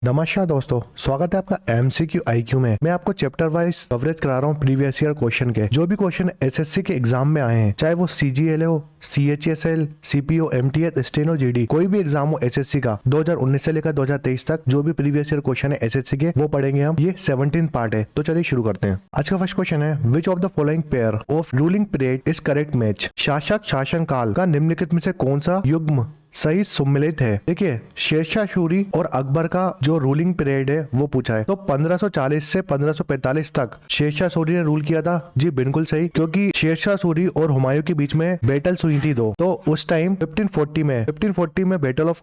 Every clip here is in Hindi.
नमस्कार दोस्तों, स्वागत है आपका एमसीक्यू आईक्यू में। मैं आपको चैप्टर वाइज कवरेज करा रहा हूँ प्रीवियस ईयर क्वेश्चन के। जो भी क्वेश्चन एसएससी के एग्जाम में आए हैं, चाहे वो सीजीएल हो, CHSL, CPO, MTS, steno, GD, कोई भी एग्जाम हो एसएससी का 2019 से लेकर 2023 तक, जो भी प्रीवियस ईयर क्वेश्चन है एसएससी के वो पढ़ेंगे हम। ये 17 पार्ट है, तो चलिए शुरू करते हैं। आज का फर्स्ट क्वेश्चन है, which of the following pair of ruling period is correct match? शासक शासन काल का निम्नलिखित में से कौन सा युग्म सही सुमेलित है? देखिए, शेरशाह सूरी और अकबर का जो रूलिंग पीरियड है वो पूछा है। तो 1540 से 1545 तक शेरशाह सूरी ने रूल किया था। जी बिल्कुल सही, क्योंकि शेरशाह सूरी और हुमायूं के बीच में बैटल्स हुई थी दो। तो उस टाइम 1540 में बैटल ऑफ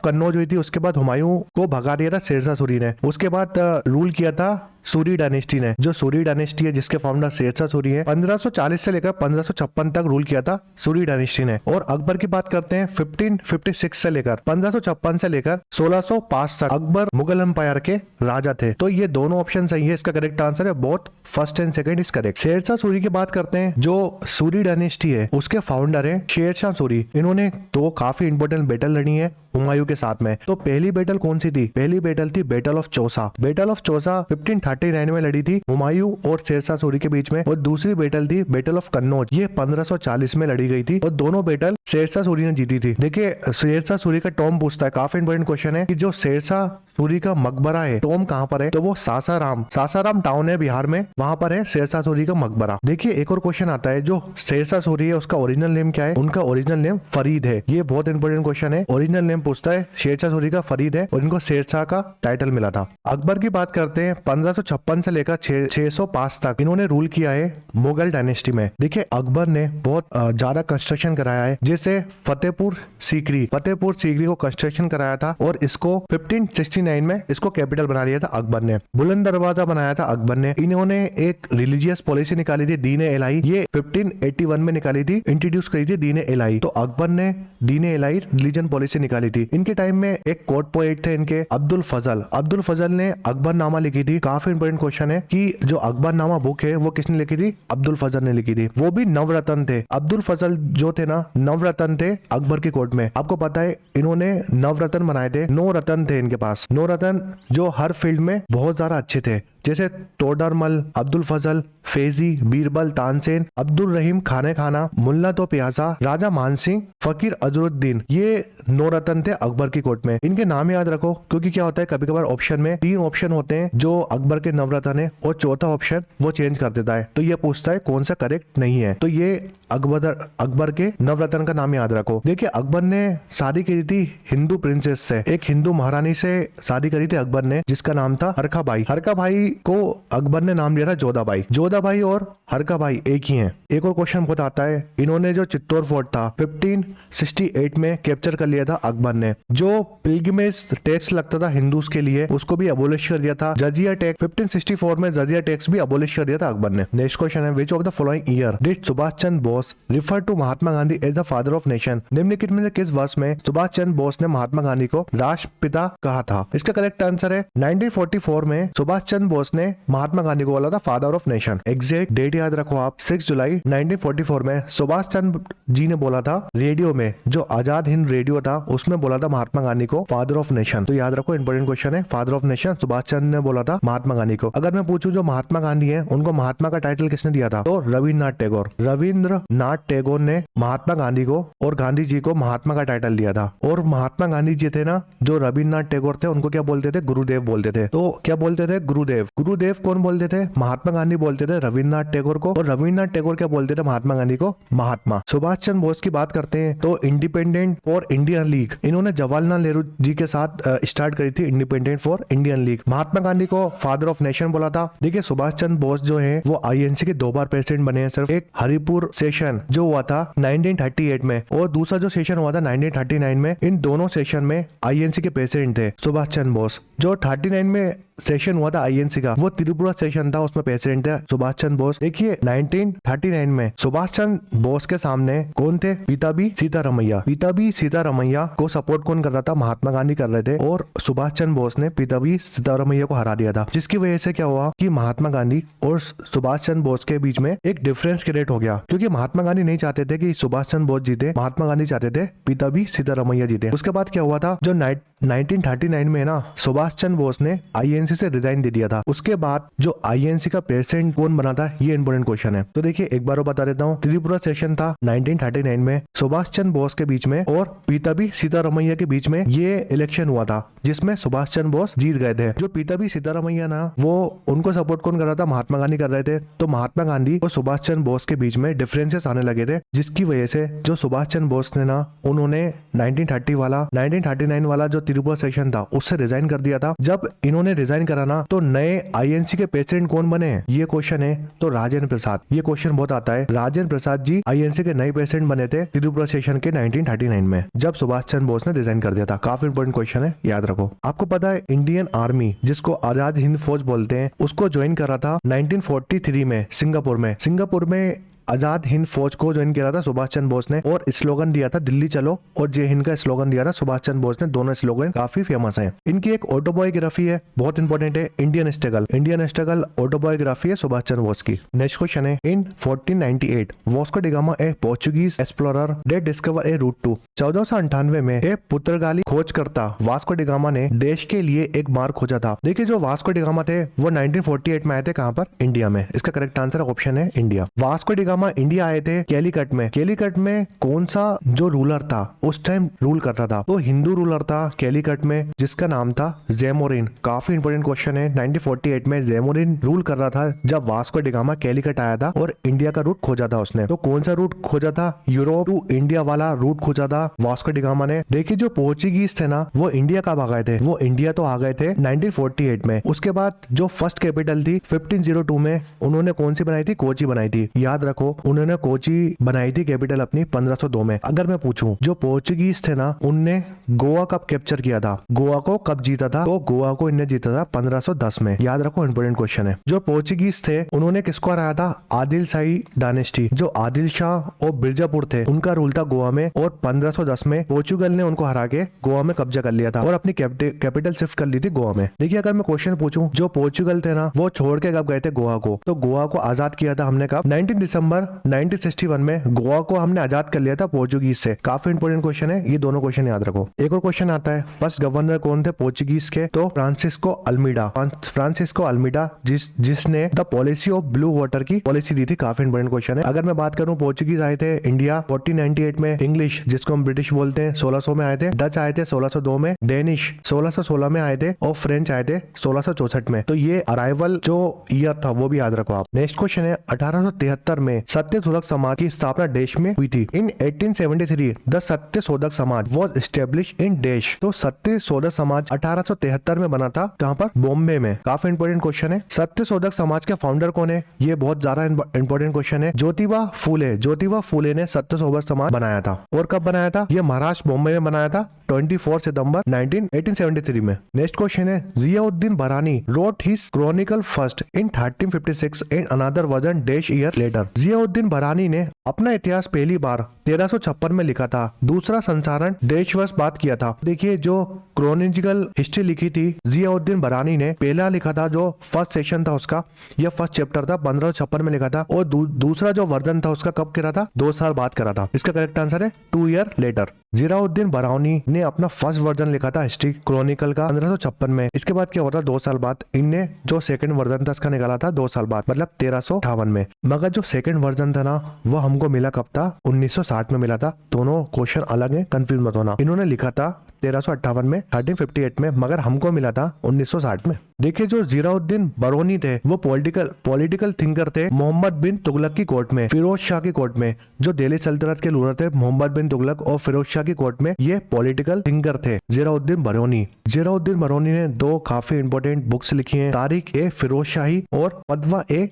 कन्नौज हुई थी। उसके बाद हुमायूं को भगा दिया था शेरशाह सूरी ने। उसके बाद रूल किया था सूरी डायनेस्टी ने। जो सूरी डायनेस्टी है जिसके फाउंडर शेरशाह सूरी है, 1540 से लेकर 1556 तक रूल किया था सूरी डायनेस्टी ने। और अकबर की बात करते हैं, 1556 से लेकर 1556 से लेकर 1605 तक अकबर मुगल एम्पायर के राजा थे। तो ये दोनों ऑप्शन सही है। इसका करेक्ट आंसर है both first and second is correct. Shershah Suri की बात करते हैं, जो सूरी डायनेस्टी है उसके फाउंडर है शेरशाह सूरी। इन्होंने तो काफी इंपोर्टेंट बैटल लड़ी है हुमायूं के साथ में। तो पहली बैटल कौन सी थी? पहली बैटल थी battle of Chausa. Battle of Chausa 1539 में लड़ी थी हुमायूं और शेरशाह सूरी के बीच में। और दूसरी बैटल थी बैटल ऑफ कन्नौज, ये 1540 में लड़ी गई थी और दोनों बैटल शेरशाह सूरी ने जीती थी। देखिए, शेरशाह सूरी का टॉम पूछता है, काफी इंपोर्टेंट क्वेश्चन है कि जो शेरशाह सूरी का मकबरा है, टॉम कहाँ पर है? तो वो सासाराम टाउन है बिहार में, वहां पर है शेरशाह सूरी का मकबरा। देखिए, एक और क्वेश्चन आता है, जो शेरशाह सूरी है उसका ओरिजिनल नेम क्या है? उनका ओरिजिनल नेम फरीद है। ये बहुत इंपोर्टेंट क्वेश्चन है। ओरिजिनल नेम पूछता है, शेरशाह सूरी का फरीद है और इनको शेरशाह का टाइटल मिला था। अकबर की बात करते हैं, 1556 से लेकर 605 तक इन्होंने रूल किया है मुगल डायनेस्टी में। देखिए, अकबर ने बहुत ज्यादा कंस्ट्रक्शन कराया है, जैसे फतेहपुर सीकरी को कंस्ट्रक्शन कराया था और इसको 1569 में इसको कैपिटल बना लिया था अकबर ने। बुलंद दरवाजा बनाया था अकबर ने। इन्होंने एक रिलीजियस पॉलिसी निकाली थी, दीन ए इलाही, ये 1581 में निकाली थी, इंट्रोड्यूस करी थी दीन ए इलाही। तो अकबर ने दीन ए इलाही रिलीजन पॉलिसी निकाली थी। इनके टाइम में एक कोर्ट पोएट थे इनके, अब्दुल फजल ने अकबरनामा लिखी थी। काफी इंपोर्टेंट क्वेश्चन है कि जो अकबरनामा बुक है वो किसने लिखी थी? अब्दुल फजल ने लिखी थी। वो भी नवरत्न थे। अब्दुल फजल जो थे ना, नवरत्न थे अकबर की कोर्ट में। आपको पता है इन्होंने नवरत्न बनाए थे, 9 रत्न थे इनके पास। 9 रत्न जो हर फील्ड में बहुत ज्यादा अच्छे थे, जैसे तोडरमल, अब्दुल फजल, फेजी, बीरबल, तानसेन, अब्दुल रहीम खाने खाना, मुल्ला तो प्यासा, राजा मानसिंह, फकीर अजरुद्दीन, ये 9 रत्न थे अकबर की कोर्ट में। इनके नाम याद रखो, क्योंकि क्या होता है कभी कभार ऑप्शन में 3 ऑप्शन होते हैं जो अकबर के नवरत्न है और चौथा ऑप्शन वो चेंज कर देता है। तो ये पूछता है कौन सा करेक्ट नहीं है। तो ये अकबर के नवरत्न का नाम याद रखो। देखिए, अकबर ने शादी की थी हिंदू प्रिंसेस से, एक हिंदू महारानी से शादी करी थी अकबर ने, जिसका नाम था हरका भाई। हरका भाई को अकबर ने नाम दिया था जोधा भाई और हरका भाई एक ही हैं। एक और क्वेश्चन बहुत आता है, इन्होंने जो चित्तौड़ फोर्ट था 1568 में कैप्चर कर लिया था अकबर ने। जो पिलग्रिमेज टैक्स लगता था हिंदूज के लिए, उसको भी अबोलिश कर दिया था। जजिया टैक्स 1564 में जजिया टैक्स भी अबोलिश कर दिया था अकबर ने। नेक्स्ट क्वेश्चन है, which of the following year did Subhash Chandra Bose refer to Mahatma Gandhi as the father of nation? निम्नलिखित में से किस वर्ष में सुभाष चंद्र बोस ने महात्मा गांधी को राष्ट्रपिता कहा था? इसका करेक्ट आंसर है 1944 में सुभाष चंद्र बोस ने महात्मा गांधी को बोला था father of nation. Exact date याद रखो आप, 6 जुलाई 1944 में सुभाष चंद्र जी ने बोला था रेडियो में, जो आजाद हिंद रेडियो था उसमें बोला था महात्मा गांधी को फादर ऑफ नेशन। तो याद रखो, इंपोर्टेंट क्वेश्चन है, father of nation Subhash Chandra ने बोला था महात्मा गांधी को। अगर मैं पूछूं जो महात्मा गांधी है उनको महात्मा का टाइटल किसने दिया था? तो रविंद्रनाथ टैगोर ने महात्मा गांधी को और गांधी जी को महात्मा का टाइटल दिया था। और महात्मा गांधी जी थे ना, जो रविंद्रनाथ टैगोर थे उनको क्या बोलते थे? गुरुदेव बोलते थे। तो क्या बोलते थे? गुरुदेव कौन बोलते थे? महात्मा गांधी बोलते थे रविंद्रनाथ टैगोर को, और रविंद्रनाथ टैगोर क्या बोलते थे महात्मा गांधी को? महात्मा। सुभाष चंद्र बोस की बात करते हैं तो इंडिपेंडेंट फॉर इंडियन लीग इन्होंने जवाहरलाल नेहरू जी के साथ स्टार्ट करी थी, independent for Indian league. Mahatma Gandhi को फादर ऑफ नेशन बोला था। देखिए, सुभाष चंद्र बोस जो है वो आईएनसी के 2 बार प्रेसिडेंट बने हैं। सिर्फ एक हरिपुर सेशन जो हुआ था 1938 में और दूसरा जो सेशन हुआ था 1939 में। इन दोनों सेशन में आईएनसी के प्रेसिडेंट थे सुभाष चंद्र बोस। जो 39 में सेशन हुआ था आईएनसी का, वो त्रिपुरा सेशन था, उसमें प्रेसिडेंट थे सुभाष चंद्र बोस। देखिए 1939 में सुभाष चंद्र बोस के सामने कौन थे? पीताबी सीतारमैया। पीताबी सीतारमैया को सपोर्ट कौन कर रहा था? महात्मा गांधी कर रहे थे, और सुभाष चंद्र बोस ने पीताबी सीतारमैया को हरा दिया था, जिसकी वजह से क्या हुआ कि महात्मा गांधी और सुभाष चंद्र बोस के बीच में एक डिफरेंस क्रिएट हो गया, क्योंकि महात्मा गांधी नहीं चाहते थे कि सुभाष चंद्र बोस जीते, महात्मा गांधी चाहते थे पीताबी सीतारमैया जीते। उसके बाद क्या हुआ था, जो 1939 में ना सुभाष चंद्र बोस ने आईएनसी से रिजाइन दे दिया था। उसके बाद जो आईएनसी का प्रेसिडेंट कौन बना था, ये इंपोर्टेंट क्वेश्चन है। तो देखिए एक बार बता देता हूँ, त्रिपुरा सेशन था 1939 में सुभाष चंद्र बोस के बीच में और पीताबी सीतारमैया के बीच में ये इलेक्शन हुआ था, जिसमें सुभाष चंद्र बोस जीत गए थे। जो पीताबी सीतारमैया ना, वो उनको सपोर्ट कौन कर रहा था? महात्मा गांधी कर रहे थे। तो महात्मा गांधी और सुभाष चंद्र बोस के बीच में डिफरेंसेस आने लगे थे, जिसकी वजह से जो सुभाष चंद्र बोस ने ना, उन्होंने 1939 वाला जो त्रिपुरा सेशन था उससे रिजाइन कर दिया था। जब इन्होंने रिजाइन करा ना, तो नए आईएनसी के प्रेसिडेंट कौन बने? ये क्वेश्चन है। तो राजेंद्र प्रसाद, ये क्वेश्चन बहुत आता है। राजेंद्र प्रसाद जी आईएनसी के नए प्रेसिडेंट बने थे त्रिपुरा सेशन के 1939 में, जब सुभाष चंद्र बोस ने रिजाइन कर दिया था। काफी इंपोर्टेंट क्वेश्चन है, याद रखो। आपको पता है इंडियन आर्मी, जिसको आजाद हिंद फौज बोलते हैं, उसको ज्वाइन करा था 1943 में सिंगापुर में आजाद हिंद फौज को ज्वाइन किया था सुभाष चंद्र बोस ने, और स्लोगन दिया था दिल्ली चलो, और जय हिंद का स्लोगन दिया था सुभाष चंद्र बोस ने। दोनों स्लोगन काफी फेमस हैं। इनकी एक ऑटोबायोग्राफी है, बहुत इंपॉर्टेंट है, इंडियन स्ट्रगल ऑटोबायोग्राफी है सुभाष चंद्र बोस की। नेक्स्ट क्वेश्चन है, in 1498 Vasco da Gama a Portuguese explorer that discover a route to. 1498 में एक पुर्तगाली खोजकर्ता वास्को डी गामा ने देश के लिए एक मार्ग खोजा था। देखिए जो वास्को डी गामा थे वो 1948 में आए थे। कहां पर? इंडिया में। इसका करेक्ट आंसर ऑप्शन है इंडिया। वास्को डी इंडिया आए थे कैलीकट में। कैलीकट में कौन सा जो रूलर था उस टाइम रूल कर रहा था? तो हिंदू रूलर था कैलीकट में, जिसका नाम था ज़ैमोरिन। काफी इंपोर्टेंट क्वेश्चन है। 1948 में ज़ैमोरिन रूल कर रहा था जब वास्को डी गामा कैलीकट आया था और इंडिया का रूट खोजा था उसने। तो कौन सा रूट खोजा था? यूरोप टू इंडिया वाला रूट खोजा था वास्को डी गामा ने। देखिए जो पोर्चुगीज थे ना, वो इंडिया कब आ गए थे? वो इंडिया तो आ गए थे 1948 में। उसके बाद जो फर्स्ट कैपिटल थी 1502 में उन्होंने कौन सी बनाई थी? कोची बनाई थी। याद रखो उन्होंने कोची बनाई थी कैपिटल अपनी 1502 में। अगर मैं पूछूं जो पोर्चुगीज थे ना, उनने गोवा कब कैप्चर किया था? गोवा को कब जीता था? तो गोवा को इन्हें जीता था 1510 में। याद रखो इंपोर्टेंट क्वेश्चन है। जो पोर्चुगीज थे उन्होंने किसको हराया था? आदिल शाही डायनेस्टी। जो आदिल शाह और बिरजापुर थे उनका रूल था गोवा में, और 1510 में पोर्चुगल ने उनको हरा के गोवा में कब्जा कर लिया था और अपनी कैपिटल शिफ्ट कर ली थी गोवा में। देखिए अगर मैं क्वेश्चन पूछूं जो पोर्चुगल थे ना, वो छोड़ के कब गए थे गोवा को? तो गोवा को आजाद किया था हमने कब? 19 दिसंबर 1961 में गोवा को हमने आजाद कर लिया था पोर्चुगीज से। काफी इंपोर्टेंट क्वेश्चन है, ये दोनों क्वेश्चन याद रखो। एक और क्वेश्चन आता है, फर्स्ट गवर्नर कौन थे पोर्चुगीज के? तो फ्रांसिस्को अल्मीडा जिसने the policy of blue water की पॉलिसी दी थी। काफी इंपोर्टेंट क्वेश्चन है। अगर मैं बात करूं पोर्चुगीज आए थे इंडिया 1498 में, इंग्लिश जिसको हम ब्रिटिश बोलते हैं 1600 में आए थे, डच आए थे 1602 में, डेनिश 1616 में आए थे, और फ्रेंच आए थे 1664 में। तो ये अराइवल जो ईयर था वो भी याद रखो आप। नेक्स्ट क्वेश्चन है, 1873 में सत्य शोधक समाज की स्थापना देश में हुई थी। इन 1873 द सत्य शोधक समाज वॉज एस्टेब्लिश इन देश। तो सत्य शोधक समाज 1873 में बना था। कहां पर? बॉम्बे में। काफी इंपोर्टेंट क्वेश्चन है। सत्य शोधक समाज के फाउंडर कौन है? ये बहुत ज्यादा इंपोर्टेंट क्वेश्चन है। ज्योतिबा फूले ने सत्य शोधक समाज बनाया था। और कब बनाया था? ये महाराष्ट्र बॉम्बे में बनाया था 24 सितंबर 1873 में। नेक्स्ट क्वेश्चन है, जियाउद्दीन बरानी road his Chronicle first in 1356 and another version dash year later. Ziauddin बरानी ने अपना इतिहास पहली बार 1356 में लिखा था। दूसरा संसारण डैश वर्ष बाद किया था। देखिए जो क्रोनोलॉजिकल हिस्ट्री लिखी थी जियाउद्दीन बरानी ने, पहला लिखा था जो फर्स्ट सेशन था उसका, यह फर्स्ट चैप्टर था 1556 में लिखा था, और दूसरा जो वर्जन था उसका कब करा था? 2 साल बाद करा था। इसका करेक्ट आंसर है 2 ईयर लेटर। जियाउद्दीन बरानी ने अपना फर्स्ट वर्जन लिखा था हिस्ट्री क्रॉनिकल का 1556 में। इसके बाद क्या होता? 2 साल बाद इनने जो सेकंड वर्जन था इसका निकाला था 2 साल बाद, मतलब 1358 में। मगर जो सेकंड वर्जन था ना, वो हमको मिला कब था? 1960 में मिला था। दोनों क्वेश्चन अलग है, कंफ्यूज मत होना। इन्होंने लिखा था 1358 में, 1358 में, मगर हमको मिला था 1960 में। देखिए जो जियाउद्दीन बरौनी थे वो पॉलिटिकल थिंकर थे मोहम्मद बिन तुगलक की कोर्ट में, फिरोज शाह की कोर्ट में। जो दिल्ली सल्तनत के रूलर थे मोहम्मद बिन तुगलक और फिरोज शाह की कोर्ट में, ये पॉलिटिकल थिंकर थे जियाउद्दीन बरौनी ने 2 काफी इंपोर्टेंट बुक्स लिखी हैं, तारीख ए फिरोज शाही और फतवा ए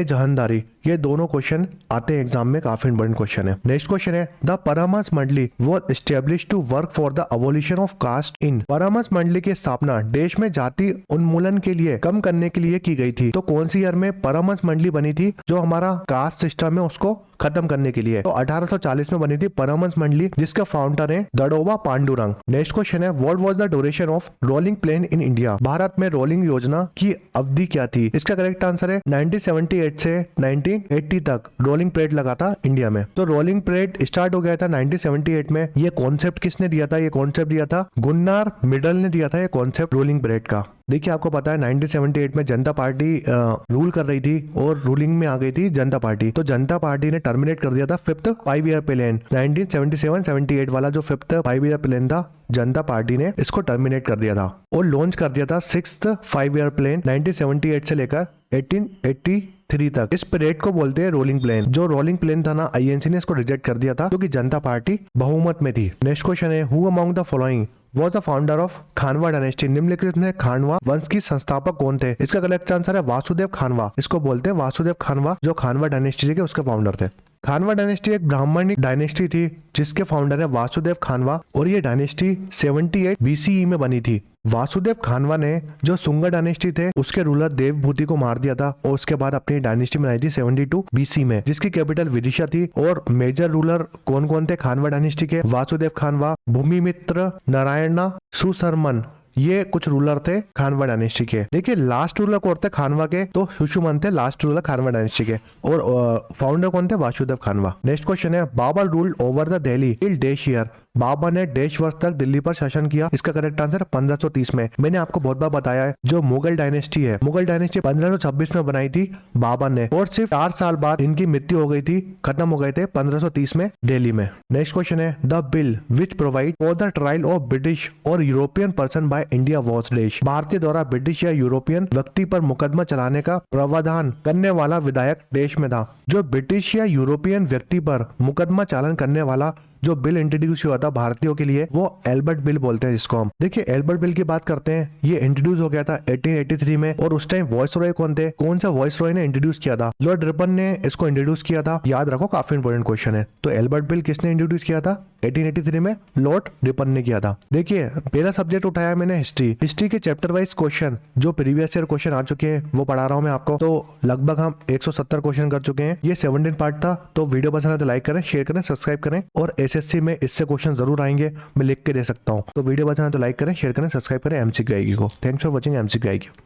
जहांदारी। ये दोनों क्वेश्चन आते हैं एग्जाम में, काफी इंपॉर्टेंट क्वेश्चन है। नेक्स्ट क्वेश्चन है the Paramarsh Mandali was established to work for the abolition of caste in. Paramarsh Mandali की स्थापना देश में जाति उन्मूलन के लिए, कम करने के लिए की गई थी। तो कौन सी ईयर में परामर्श मंडली बनी थी जो हमारा कास्ट सिस्टम है उसको खत्म करने के लिए? तो 1840 में बनी थी परामर्श मंडली, जिसके फाउंडर है दड़ोबा पांडुरंग। नेक्स्ट क्वेश्चन है what was the duration of rolling plan in India. Bharat में रोलिंग योजना की अवधि क्या थी? इसका करेक्ट आंसर है 1978 से 1980 तक रोलिंग परेड लगा था इंडिया में। तो रोलिंग परेड स्टार्ट हो गया था 1978 में। ये कॉन्सेप्ट किसने दिया था? ये कॉन्सेप्ट दिया था गुन्नार मिडल ने दिया था ये कॉन्सेप्ट रोलिंग परेड का। देखिए आपको पता है 1978 में जनता पार्टी रूल कर रही थी और रूलिंग में आ गई थी जनता पार्टी। तो जनता पार्टी ने टर्मिनेट कर दिया था 5th 5 ईयर प्लान। 1977-78 वाला जो 5th 5 ईयर प्लान था, जनता पार्टी ने इसको टर्मिनेट कर दिया था और लॉन्च कर दिया था 6th 5 ईयर प्लान 1978 से लेकर 1883 तक। इस परेड को बोलते हैं रोलिंग प्लेन। जो रोलिंग प्लेन था ना, आईएनसी ने इसको रिजेक्ट कर दिया था क्योंकि जनता पार्टी बहुमत में थी। नेक्स्ट क्वेश्चन है who among the following was the founder of Khanwa dynasty. निम्नलिखित में खानवा वंश की संस्थापक कौन थे? इसका करेक्ट आंसर है वासुदेव खानवा। इसको बोलते हैं वासुदेव खानवा, जो खानवा डायनेस्टी के उसके फाउंडर थे। खानवा डायनेस्टी एक ब्राह्मणी डायनेस्टी थी जिसके फाउंडर है वासुदेव खानवा और ये डायनेस्टी 78 BCE में बनी थी। वासुदेव खानवा ने जो सुंगा डायनेस्टी थे उसके रूलर देवभूति को मार दिया था और उसके बाद अपनी डायनेस्टी बनाई थी 72 BC में, जिसकी कैपिटल विदिशा थी। और मेजर रूलर कौन कौन थे खानवा डायनेस्टी के? वासुदेव खानवा, भूमिमित्र, नारायणा, सुशर्मन, ये कुछ रूलर थे खानवा डायनेस्टी के। देखिए लास्ट रूलर कौन थे खानवा के? तो सुशुमन थे लास्ट रूलर खानवा डायनेस्टी के और फाउंडर कौन थे? वासुदेव खानवा। नेक्स्ट क्वेश्चन है Babur ruled over the Delhi till dash year. Babur ने डैश वर्ष तक दिल्ली पर शासन किया। इसका करेक्ट आंसर 1530 में। मैंने आपको बहुत बार बताया है जो मुगल डायनेस्टी है, मुगल डायनेस्टी 1526 में बनाई थी बाबर ने और सिर्फ 4 साल बाद इनकी मृत्यु हो गई थी, खत्म हो गए थे 1530 में दिल्ली में। नेक्स्ट क्वेश्चन है the bill which provide for the trial of British और European person by India was dash. भारतीय द्वारा ब्रिटिश या यूरोपियन व्यक्ति पर मुकदमा चलाने का प्रावधान करने वाला विधायक देश में था। जो ब्रिटिश या यूरोपियन व्यक्ति पर मुकदमा चालन करने वाला जो बिल इंट्रोड्यूस हुआ था भारतीयों के लिए, वो एल्बर्ट बिल बोलते हैं जिसको हम। देखिए एल्बर्ट बिल की बात करते हैं, ये इंट्रोड्यूस हो गया था 1883 में और उस टाइम वॉइस रॉय कौन थे? कौन सा वॉइस रॉय ने इंट्रोड्यूस किया था? लॉर्ड रिपन ने इसको इंट्रोड्यूस किया था। याद रखो काफी इंपोर्टेंट क्वेश्चन है। तो एल्बर्ट बिल किसने इंट्रोड्यूस किया था? 1883 में लॉर्ड रिपन ने किया था। देखिए पहला सब्जेक्ट उठाया मैंने हिस्ट्री। हिस्ट्री के चैप्टर वाइज क्वेश्चन जो प्रीवियस ईयर क्वेश्चन आ चुके हैं वो पढ़ा रहा हूँ मैं आपको। तो लगभग हम 170 क्वेश्चन कर चुके हैं। ये 17 पार्ट था। तो वीडियो पसंद है तो लाइक करें, शेयर करें, सब्सक्राइब करें और एसएससी में इससे क्वेश्चन जरूर आएंगे, मैं लिख के दे सकता हूँ। तो वीडियो पसंद है तो लाइक करें, शेयर करें, सब्सक्राइब करें एमसीक्यू आईक्यू को। Thanks for watching MCQ IQ.